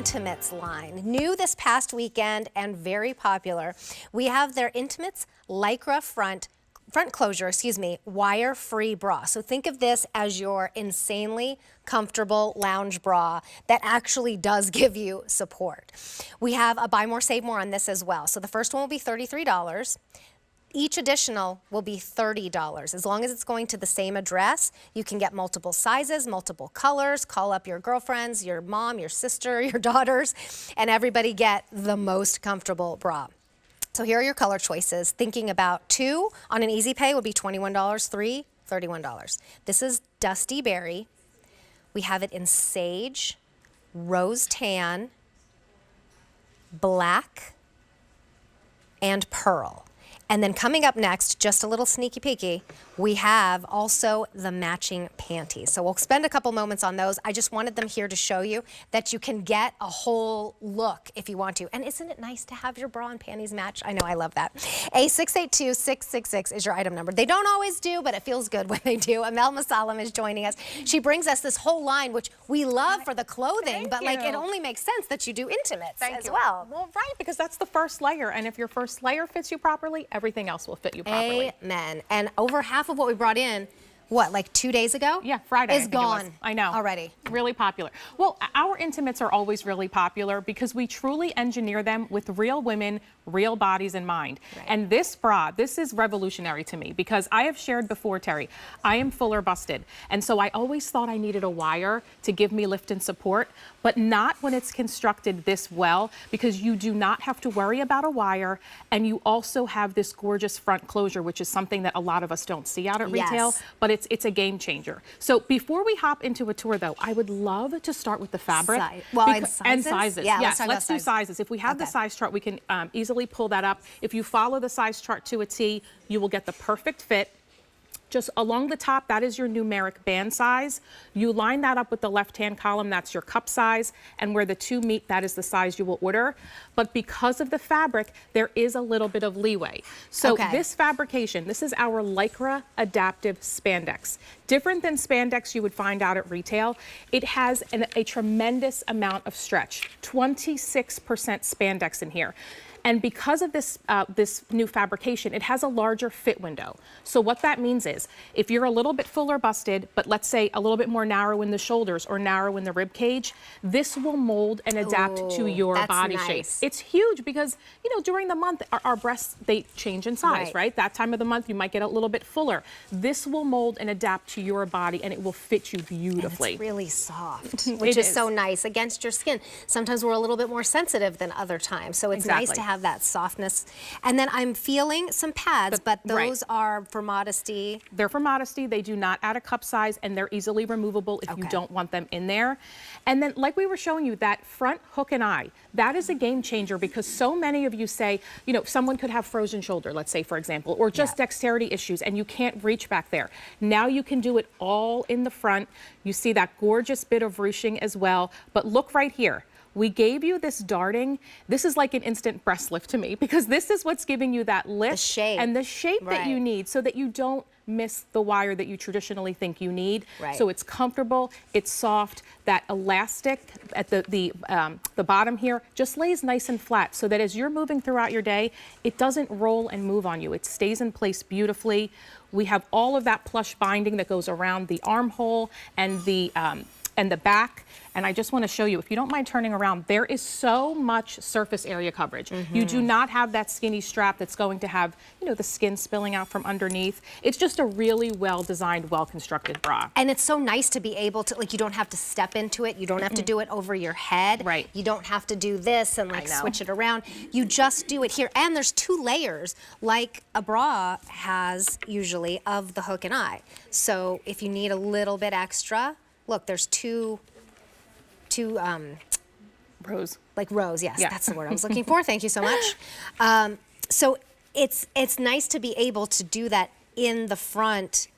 Intimates line. New this past weekend and very popular. We have their Intimates Lycra front closure, wire-free bra. So think of this as your insanely comfortable lounge bra that actually does give you support. We have a buy more, save more on this as well. So the first one will be $33. Each additional will be $30. As long as it's going to the same address, you can get multiple sizes, multiple colors, call up your girlfriends, your mom, your sister, your daughters, and everybody get the most comfortable bra. So here are your color choices. Thinking about 2 on an easy pay would be $21, 3, $31. This is Dusty Berry. We have it in sage, rose tan, black, and pearl. And then coming up next, just a little sneaky peeky, we have also the matching panties. So we'll spend a couple moments on those. I just wanted them here to show you that you can get a whole look if you want to. And isn't it nice to have your bra and panties match? I know, I love that. A682666 is your item number. They don't always do, but it feels good when they do. Amel Masalam is joining us. She brings us this whole line, which we love for the clothing, but like it only makes sense that you do intimates as well. Well, right, because that's the first layer. And if your first layer fits you properly, everything else will fit you properly. Amen. And over half of what we brought in, what, like 2 days ago? Yeah, Friday. Is gone. I know. Already. Really popular. Well, our intimates are always really popular because we truly engineer them with real women, real bodies in mind. Right. And this bra, this is revolutionary to me because I have shared before, Terry, I am fuller busted. And so I always thought I needed a wire to give me lift and support, but not when it's constructed this well, because you do not have to worry about a wire. And you also have this gorgeous front closure, which is something that a lot of us don't see out at retail, but it's a game changer. So before we hop into a tour though, I would love to start with the fabric. And sizes? Yeah, yes, let's do sizes. If we have the size chart, we can easily pull that up. If you follow the size chart to a T, you will get the perfect fit. Just along the top, that is your numeric band size. You line that up with the left-hand column, that's your cup size, and where the 2 meet, that is the size you will order. But because of the fabric, there is a little bit of leeway. So this fabrication, this is our Lycra adaptive spandex. Different than spandex you would find out at retail. It has a tremendous amount of stretch, 26% spandex in here. And because of this, this new fabrication, it has a larger fit window. So what that means is, if you're a little bit fuller busted, but let's say a little bit more narrow in the shoulders or narrow in the rib cage, this will mold and adapt to your body shape. It's huge because, you know, during the month, our breasts, they change in size, right? That time of the month, you might get a little bit fuller. This will mold and adapt to your body and it will fit you beautifully. And it's really soft, which is so nice against your skin. Sometimes we're a little bit more sensitive than other times. So it's nice to have that softness. And then I'm feeling some pads, but those are for modesty. They're for modesty. They do not add a cup size and they're easily removable if you don't want them in there. And then like we were showing you, that front hook and eye, that is a game changer because so many of you say, you know, someone could have frozen shoulder, let's say for example, or just dexterity issues and you can't reach back there. Now you can do it all in the front. You see that gorgeous bit of ruching as well, but look right here. We gave you this darting. This is like an instant breast lift to me because this is what's giving you that lift and the shape that you need so that you don't miss the wire that you traditionally think you need. So it's comfortable, it's soft. That elastic at the bottom here just lays nice and flat so that as you're moving throughout your day, it doesn't roll and move on you. It stays in place beautifully. We have all of that plush binding that goes around the armhole and the back. And I just want to show you, if you don't mind turning around, there is so much surface area coverage. You do not have that skinny strap that's going to have, you know, the skin spilling out from underneath. It's just a really well-designed, well-constructed bra. And it's so nice to be able to, like, you don't have to step into it. You don't have to do it over your head. You don't have to do this and like switch it around. You just do it here. And there's 2 layers, like a bra has usually, of the hook and eye. So if you need a little bit extra, look, there's two rows. Like rows, yes, that's the word I was looking for. Thank you so much. So it's nice to be able to do that in the front,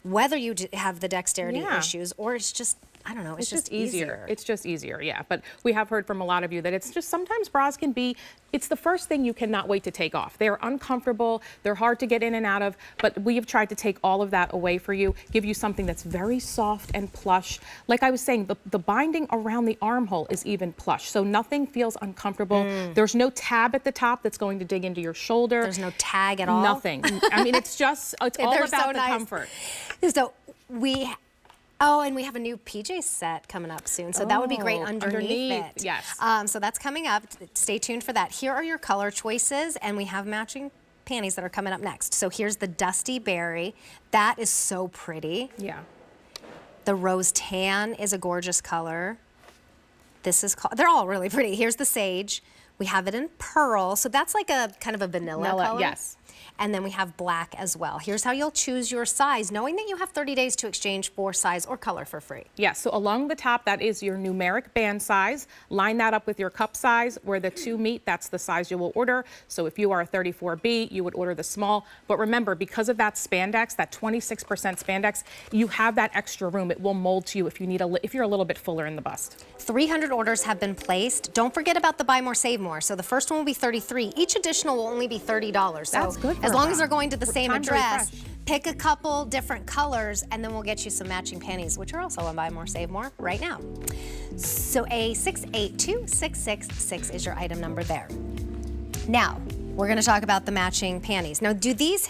whether you have the dexterity issues or it's just I don't know, it's just easier. It's just easier, yeah. But we have heard from a lot of you that it's just sometimes bras can be, it's the first thing you cannot wait to take off. They're uncomfortable, they're hard to get in and out of, but we have tried to take all of that away for you, give you something that's very soft and plush. Like I was saying, the binding around the armhole is even plush, so nothing feels uncomfortable. There's no tab at the top that's going to dig into your shoulder. There's no tag at all. Nothing. I mean, it's all about so the nice. comfort. So and we have a new PJ set coming up soon, so that would be great underneath it. Yes. So that's coming up. Stay tuned for that. Here are your color choices, and we have matching panties that are coming up next. So here's the Dusty Berry. That is so pretty. Yeah. The Rose Tan is a gorgeous color. This is they're all really pretty. Here's the Sage. We have it in Pearl, so that's like a kind of a vanilla color. Yes. And then we have black as well. Here's how you'll choose your size, knowing that you have 30 days to exchange for size or color for free. Yeah, so along the top, that is your numeric band size. Line that up with your cup size. Where the two meet, that's the size you will order. So if you are a 34B, you would order the small. But remember, because of that spandex, that 26% spandex, you have that extra room. It will mold to you if you need if you're a little bit fuller in the bust. 300 orders have been placed. Don't forget about the buy more, save more. So the first one will be $33. Each additional will only be $30. So that's good. As long as they're going to the same address, pick a couple different colors, and then we'll get you some matching panties, which are also on Buy More, Save More right now. So A682666 is your item number there. Now, we're going to talk about the matching panties. Now, do these